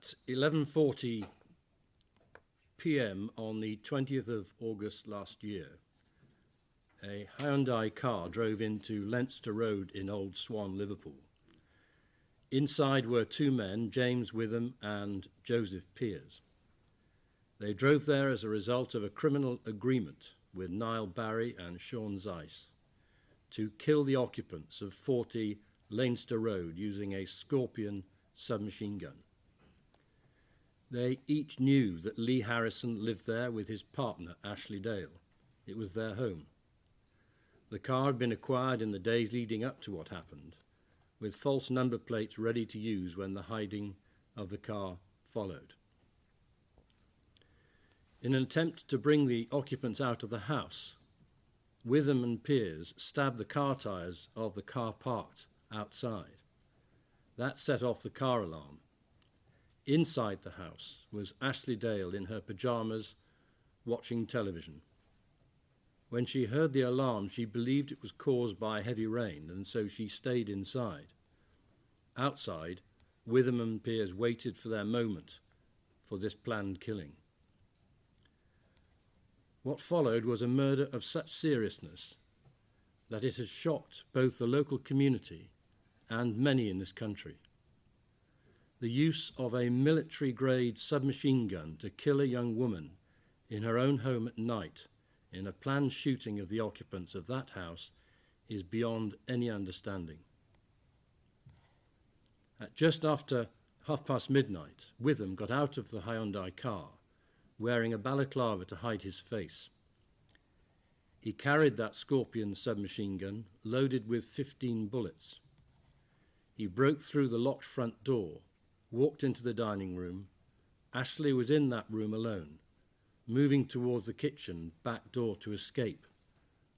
11:40 p.m. on the 20th of August last year, a Hyundai car drove into Leinster Road in Old Swan, Liverpool. Inside were two men, James Witham and Joseph Pears. They drove there as a result of a criminal agreement with Niall Barry and Sean Zeisz to kill the occupants of 40 Leinster Road using a Scorpion submachine gun. They each knew that Lee Harrison lived there with his partner, Ashley Dale. It was their home. The car had been acquired in the days leading up to what happened, with false number plates ready to use when the hiding of the car followed. In an attempt to bring the occupants out of the house, Witham and Pears stabbed the car tyres of the car parked outside. That set off the car alarm. Inside the house was Ashley Dale in her pyjamas, watching television. When she heard the alarm, she believed it was caused by heavy rain, and so she stayed inside. Outside, Witham and Pears waited for their moment for this planned killing. What followed was a murder of such seriousness that it has shocked both the local community and many in this country. The use of a military-grade submachine gun to kill a young woman in her own home at night in a planned shooting of the occupants of that house is beyond any understanding. At just after midnight, Witham got out of the Hyundai car, wearing a balaclava to hide his face. He carried that Scorpion submachine gun loaded with 15 bullets. He broke through the locked front door, walked into the dining room. Ashley was in that room alone, moving towards the kitchen back door to escape,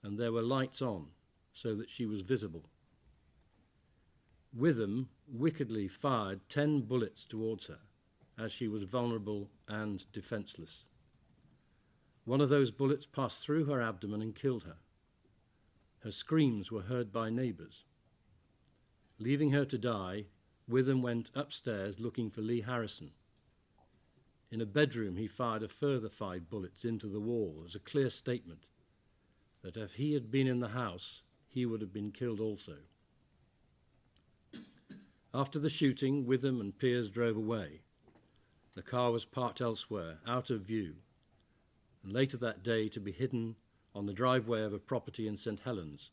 and there were lights on so that she was visible. Witham wickedly fired 10 bullets towards her as she was vulnerable and defenseless. One of those bullets passed through her abdomen and killed her. Her screams were heard by neighbours. Leaving her to die, Witham went upstairs looking for Lee Harrison. In a bedroom, he fired a further 5 bullets into the wall as a clear statement that if he had been in the house, he would have been killed also. After the shooting, Witham and Pears drove away. The car was parked elsewhere, out of view, and later that day to be hidden on the driveway of a property in St Helens.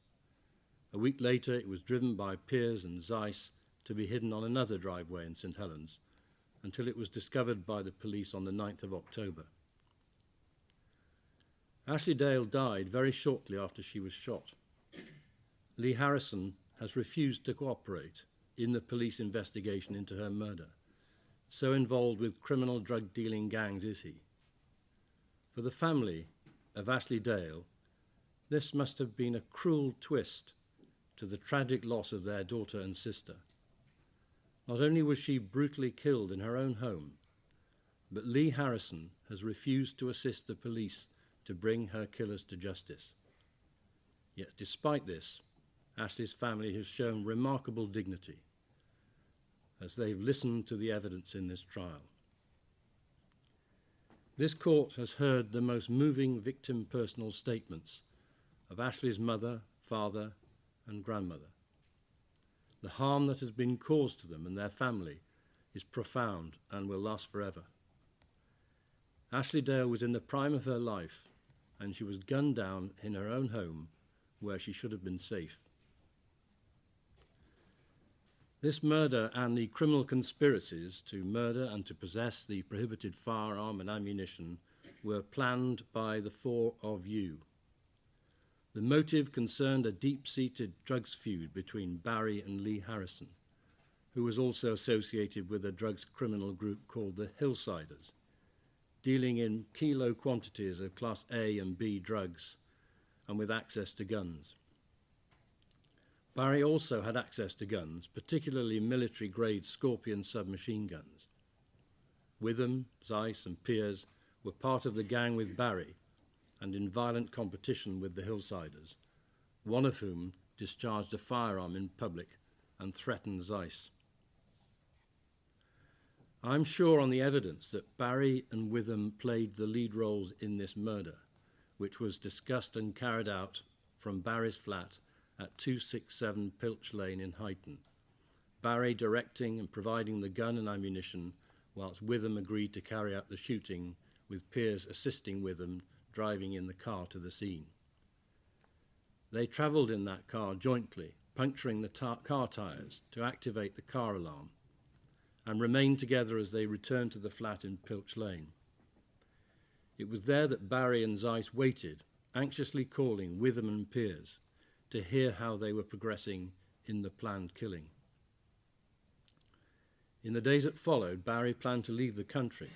A week later, it was driven by Pears and Zeisz to be hidden on another driveway in St Helens until it was discovered by the police on the 9th of October. Ashley Dale died very shortly after she was shot. Lee Harrison has refused to cooperate in the police investigation into her murder. So involved with criminal drug-dealing gangs is he. For the family of Ashley Dale, this must have been a cruel twist to the tragic loss of their daughter and sister. Not only was she brutally killed in her own home, but Lee Harrison has refused to assist the police to bring her killers to justice. Yet despite this, Ashley's family has shown remarkable dignity as they've listened to the evidence in this trial. This court has heard the most moving victim personal statements of Ashley's mother, father, and grandmother. The harm that has been caused to them and their family is profound and will last forever. Ashley Dale was in the prime of her life, and she was gunned down in her own home where she should have been safe. This murder and the criminal conspiracies to murder and to possess the prohibited firearm and ammunition were planned by the 4 of you. The motive concerned a deep-seated drugs feud between Barry and Lee Harrison, who was also associated with a drugs criminal group called the Hillsiders, dealing in kilo quantities of Class A and B drugs and with access to guns. Barry also had access to guns, particularly military-grade Scorpion submachine guns. Witham, Zeisz and Pears were part of the gang with Barry and in violent competition with the Hillsiders, one of whom discharged a firearm in public and threatened Zeisz. I'm sure on the evidence that Barry and Witham played the lead roles in this murder, which was discussed and carried out from Barry's flat at 267 Pilch Lane in Huyton. Barry directing and providing the gun and ammunition, whilst Witham agreed to carry out the shooting, with Piers assisting Witham driving in the car to the scene. They travelled in that car jointly, puncturing the car tyres to activate the car alarm, and remained together as they returned to the flat in Pilch Lane. It was there that Barry and Zeisz waited, anxiously calling Witham and Piers to hear how they were progressing in the planned killing. In the days that followed, Barry planned to leave the country,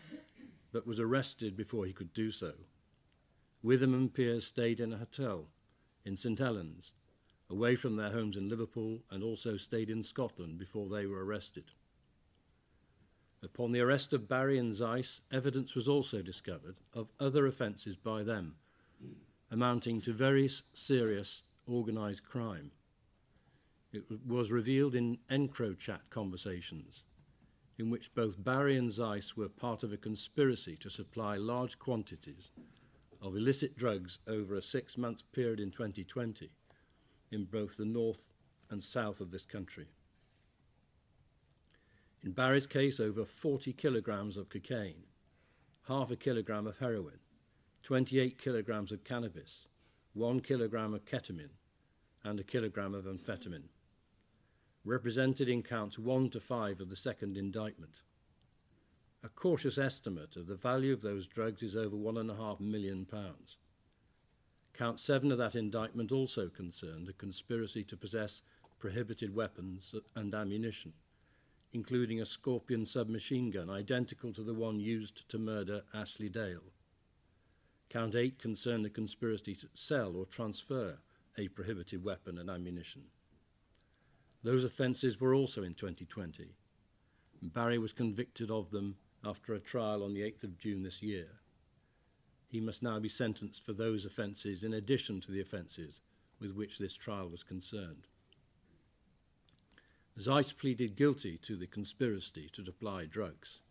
but was arrested before he could do so. Witham and Piers stayed in a hotel in St Helens, away from their homes in Liverpool, and also stayed in Scotland before they were arrested. Upon the arrest of Barry and Zeisz, evidence was also discovered of other offences by them, amounting to very serious organised crime. It was revealed in EncroChat conversations, in which both Barry and Zeisz were part of a conspiracy to supply large quantities of illicit drugs over a 6-month period in 2020 in both the north and south of this country. In Barry's case, over 40 kilograms of cocaine, half a kilogram of heroin, 28 kilograms of cannabis, 1 kilogram of ketamine, and a kilogram of amphetamine, represented in counts 1 to 5 of the second indictment. A cautious estimate of the value of those drugs is over £1.5 million. Count 7 of that indictment also concerned a conspiracy to possess prohibited weapons and ammunition, including a Scorpion submachine gun identical to the one used to murder Ashley Dale. Count 8 concerned a conspiracy to sell or transfer a prohibited weapon and ammunition. Those offences were also in 2020. Barry was convicted of them after a trial on the 8th of June this year. He must now be sentenced for those offences in addition to the offences with which this trial was concerned. Zeisz pleaded guilty to the conspiracy to supply drugs,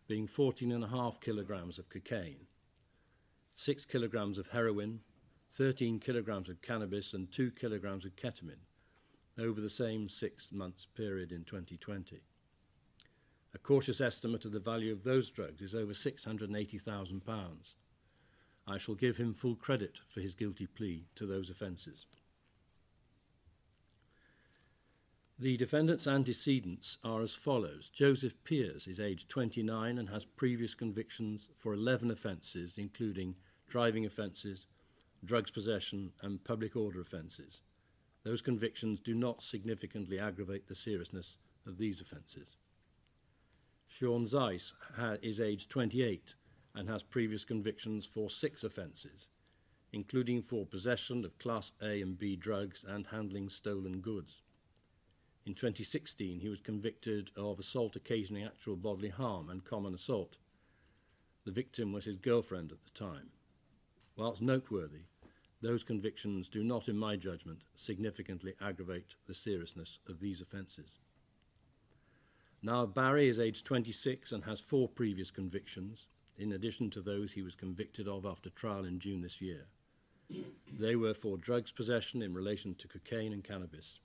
being 14.5 kilograms of cocaine, 6 kilograms of heroin, 13 kilograms of cannabis, and 2 kilograms of ketamine over the same 6 months period in 2020. A cautious estimate of the value of those drugs is over £680,000. I shall give him full credit for his guilty plea to those offences. The defendant's antecedents are as follows. Joseph Piers is aged 29 and has previous convictions for 11 offences, including driving offences, drugs possession, and public order offences. Those convictions do not significantly aggravate the seriousness of these offences. Sean Zeisz is aged 28 and has previous convictions for 6 offences, including for possession of Class A and B drugs and handling stolen goods. In 2016, he was convicted of assault occasioning actual bodily harm and common assault. The victim was his girlfriend at the time. Whilst noteworthy, those convictions do not, in my judgment, significantly aggravate the seriousness of these offences. Now, Barry is aged 26 and has 4 previous convictions, in addition to those he was convicted of after trial in June this year. They were for drugs possession in relation to cocaine and cannabis.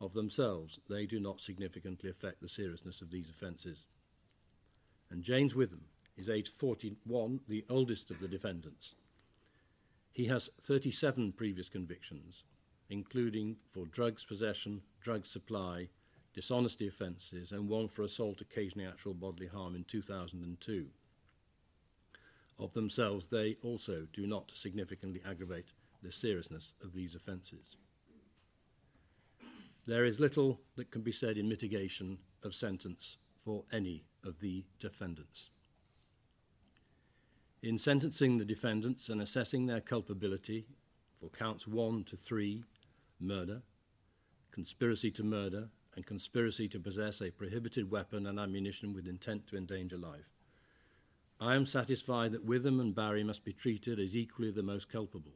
Of themselves, they do not significantly affect the seriousness of these offences. And James Witham is aged 41, the oldest of the defendants. He has 37 previous convictions, including for drugs possession, drug supply, dishonesty offences, and 1 for assault occasioning actual bodily harm in 2002. Of themselves, they also do not significantly aggravate the seriousness of these offences. There is little that can be said in mitigation of sentence for any of the defendants. In sentencing the defendants and assessing their culpability for counts 1 to 3, murder, conspiracy to murder, and conspiracy to possess a prohibited weapon and ammunition with intent to endanger life, I am satisfied that Witham and Barry must be treated as equally the most culpable.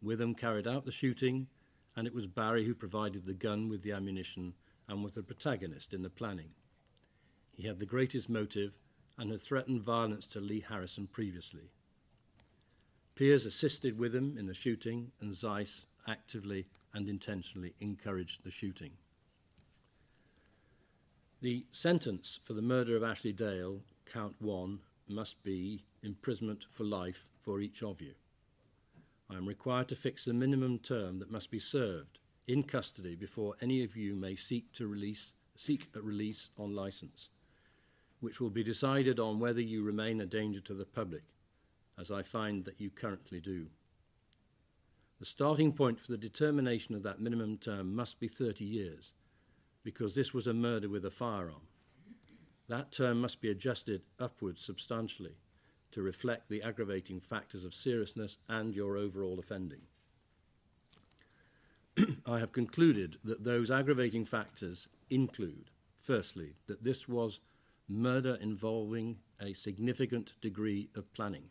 Witham carried out the shooting, and it was Barry who provided the gun with the ammunition and was the protagonist in the planning. He had the greatest motive and had threatened violence to Lee Harrison previously. Peers assisted Witham in the shooting, and Zeisz actively and intentionally encouraged the shooting. The sentence for the murder of Ashley Dale, count 1, must be imprisonment for life for each of you. I am required to fix the minimum term that must be served in custody before any of you may seek a release on licence, which will be decided on whether you remain a danger to the public, as I find that you currently do. The starting point for the determination of that minimum term must be 30 years, because this was a murder with a firearm. That term must be adjusted upwards substantially to reflect the aggravating factors of seriousness and your overall offending. I have concluded that those aggravating factors include, firstly, that this was murder involving a significant degree of planning.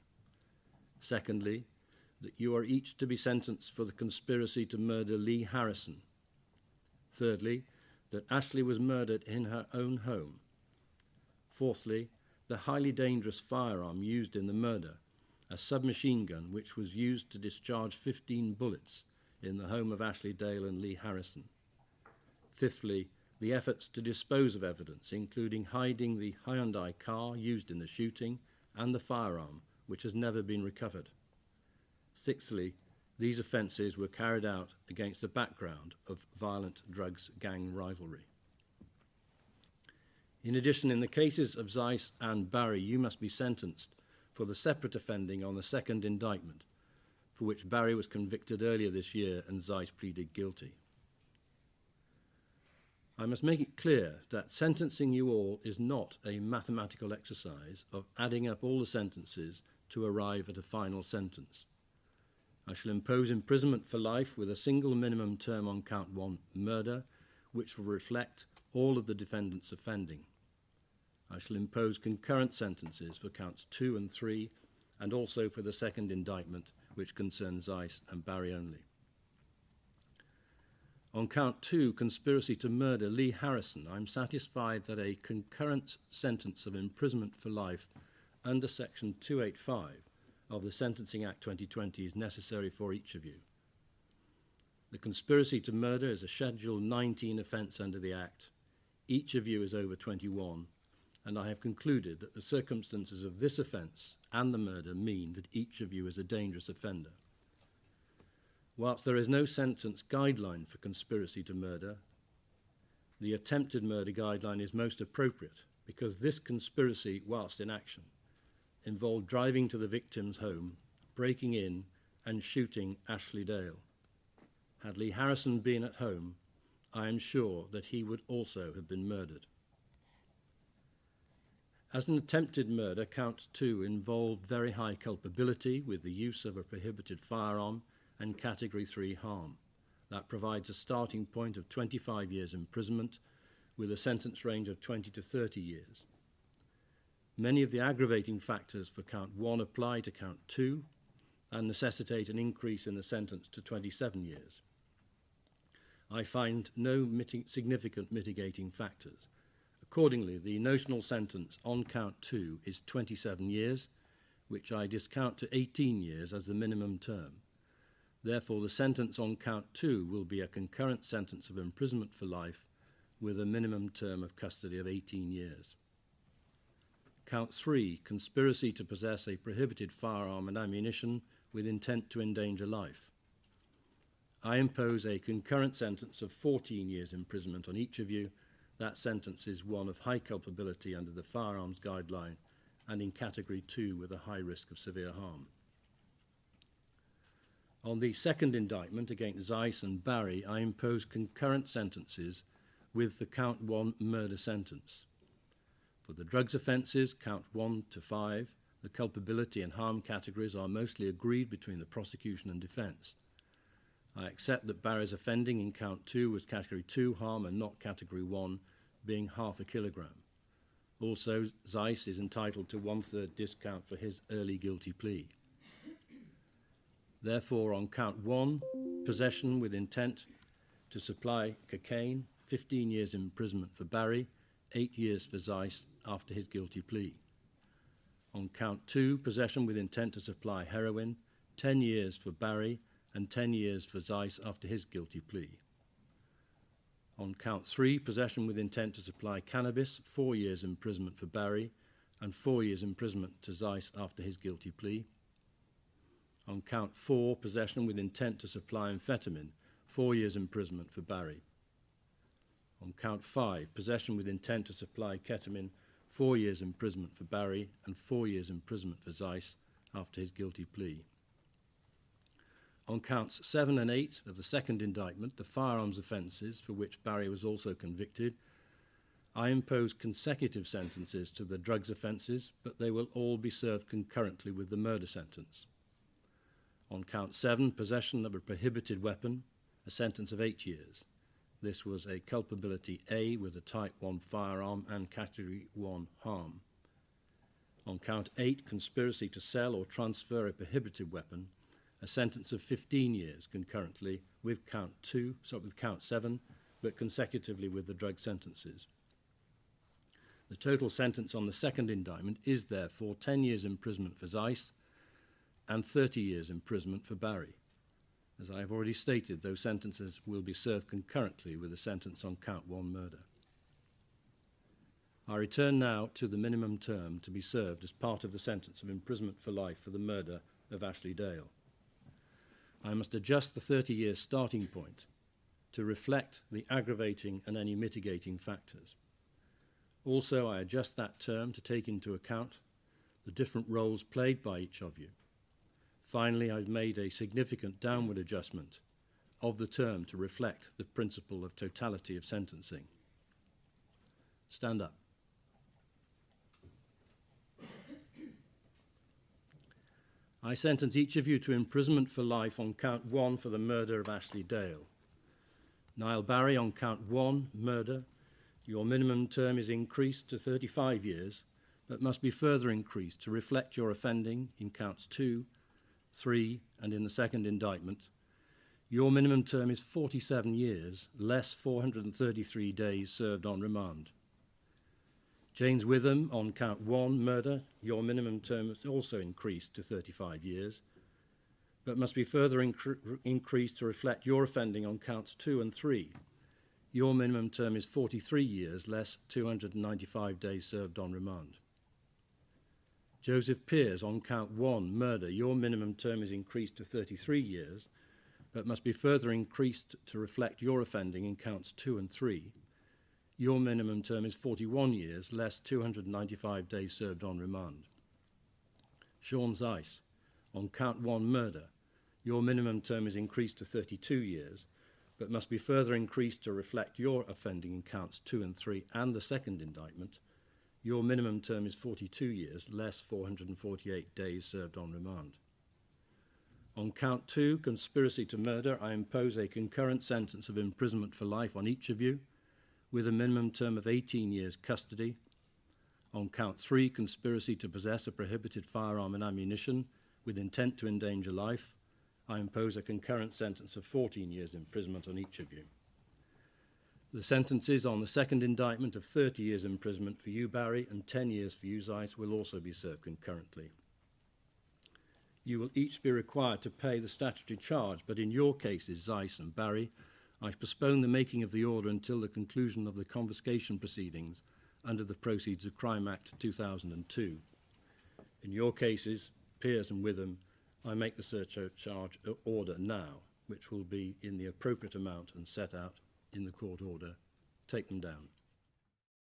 Secondly, that you are each to be sentenced for the conspiracy to murder Lee Harrison. Thirdly, that Ashley was murdered in her own home. Fourthly, the highly dangerous firearm used in the murder, a submachine gun which was used to discharge 15 bullets in the home of Ashley Dale and Lee Harrison. Fifthly, the efforts to dispose of evidence, including hiding the Hyundai car used in the shooting and the firearm, which has never been recovered. Sixthly, these offences were carried out against a background of violent drugs gang rivalry. In addition, in the cases of Zeisz and Barry, you must be sentenced for the separate offending on the second indictment, for which Barry was convicted earlier this year and Zeisz pleaded guilty. I must make it clear that sentencing you all is not a mathematical exercise of adding up all the sentences to arrive at a final sentence. I shall impose imprisonment for life with a single minimum term on count 1, murder, which will reflect all of the defendants' offending. I shall impose concurrent sentences for counts 2 and 3, and also for the second indictment, which concerns Zeisz and Barry only. On count 2, conspiracy to murder Lee Harrison, I am satisfied that a concurrent sentence of imprisonment for life under section 285 of the Sentencing Act 2020 is necessary for each of you. The conspiracy to murder is a Schedule 19 offence under the Act. Each of you is over 21, and I have concluded that the circumstances of this offence and the murder mean that each of you is a dangerous offender. Whilst there is no sentence guideline for conspiracy to murder, the attempted murder guideline is most appropriate because this conspiracy, whilst in action, involved driving to the victim's home, breaking in and shooting Ashley Dale. Had Lee Harrison been at home, I am sure that he would also have been murdered. As an attempted murder, count 2 involved very high culpability with the use of a prohibited firearm and Category 3 harm. That provides a starting point of 25 years imprisonment with a sentence range of 20 to 30 years. Many of the aggravating factors for count 1 apply to count 2 and necessitate an increase in the sentence to 27 years. I find no significant mitigating factors. Accordingly, the notional sentence on count 2 is 27 years, which I discount to 18 years as the minimum term. Therefore, the sentence on count 2 will be a concurrent sentence of imprisonment for life with a minimum term of custody of 18 years. Count 3, conspiracy to possess a prohibited firearm and ammunition with intent to endanger life. I impose a concurrent sentence of 14 years imprisonment on each of you. That sentence is one of high culpability under the firearms guideline and in Category 2 with a high risk of severe harm. On the second indictment against Zeisz and Barry, I impose concurrent sentences with the count 1 murder sentence. For the drugs offences, count 1 to 5, the culpability and harm categories are mostly agreed between the prosecution and defence. I accept that Barry's offending in count 2 was Category 2 harm and not Category 1, being half a kilogram. Also, Zeisz is entitled to 1/3 discount for his early guilty plea. Therefore, on count 1, possession with intent to supply cocaine, 15 years imprisonment for Barry, 8 years for Zeisz after his guilty plea. On count 2, possession with intent to supply heroin, 10 years for Barry and 10 years for Zeisz after his guilty plea. On count 3, possession with intent to supply cannabis, 4 years imprisonment for Barry and 4 years imprisonment to Zeisz after his guilty plea. On count 4, possession with intent to supply amphetamine, 4 years imprisonment for Barry. On count 5, possession with intent to supply ketamine, 4 years imprisonment for Barry and 4 years imprisonment for Zeisz after his guilty plea. On counts 7 and 8 of the second indictment, the firearms offences for which Barry was also convicted, I impose consecutive sentences to the drugs offences, but they will all be served concurrently with the murder sentence. On count 7, possession of a prohibited weapon, a sentence of 8 years. This was a culpability A with a Type 1 firearm and Category 1 harm. On count 8, conspiracy to sell or transfer a prohibited weapon, a sentence of 15 years concurrently with count 7, but consecutively with the drug sentences. The total sentence on the second indictment is therefore 10 years imprisonment for Zeisz and 30 years imprisonment for Barry. As I have already stated, those sentences will be served concurrently with the sentence on count 1 murder. I return now to the minimum term to be served as part of the sentence of imprisonment for life for the murder of Ashley Dale. I must adjust the 30-year starting point to reflect the aggravating and any mitigating factors. Also, I adjust that term to take into account the different roles played by each of you. Finally, I've made a significant downward adjustment of the term to reflect the principle of totality of sentencing. Stand up. I sentence each of you to imprisonment for life on count 1 for the murder of Ashley Dale. Niall Barry, on count 1, murder, your minimum term is increased to 35 years, but must be further increased to reflect your offending in counts 2, 3, and in the second indictment. Your minimum term is 47 years, less 433 days served on remand. James Witham, on count 1, murder, your minimum term is also increased to 35 years, but must be further increased to reflect your offending on counts 2 and 3. Your minimum term is 43 years, less 295 days served on remand. Joseph Pears, on count 1, murder, your minimum term is increased to 33 years, but must be further increased to reflect your offending in counts 2 and 3. Your minimum term is 41 years, less 295 days served on remand. Sean Zeisz, on count 1, murder, your minimum term is increased to 32 years, but must be further increased to reflect your offending in counts 2 and 3 and the second indictment. Your minimum term is 42 years, less 448 days served on remand. On count 2, conspiracy to murder, I impose a concurrent sentence of imprisonment for life on each of you, with a minimum term of 18 years custody. On count 3, conspiracy to possess a prohibited firearm and ammunition with intent to endanger life, I impose a concurrent sentence of 14 years imprisonment on each of you. The sentences on the second indictment of 30 years imprisonment for you, Barry, and 10 years for you, Zeisz, will also be served concurrently. You will each be required to pay the statutory charge, but in your cases, Zeisz and Barry, I've postponed the making of the order until the conclusion of the confiscation proceedings under the Proceeds of Crime Act 2002. In your cases, Pears and Witham, I make the surcharge order now, which will be in the appropriate amount and set out in the court order. Take them down.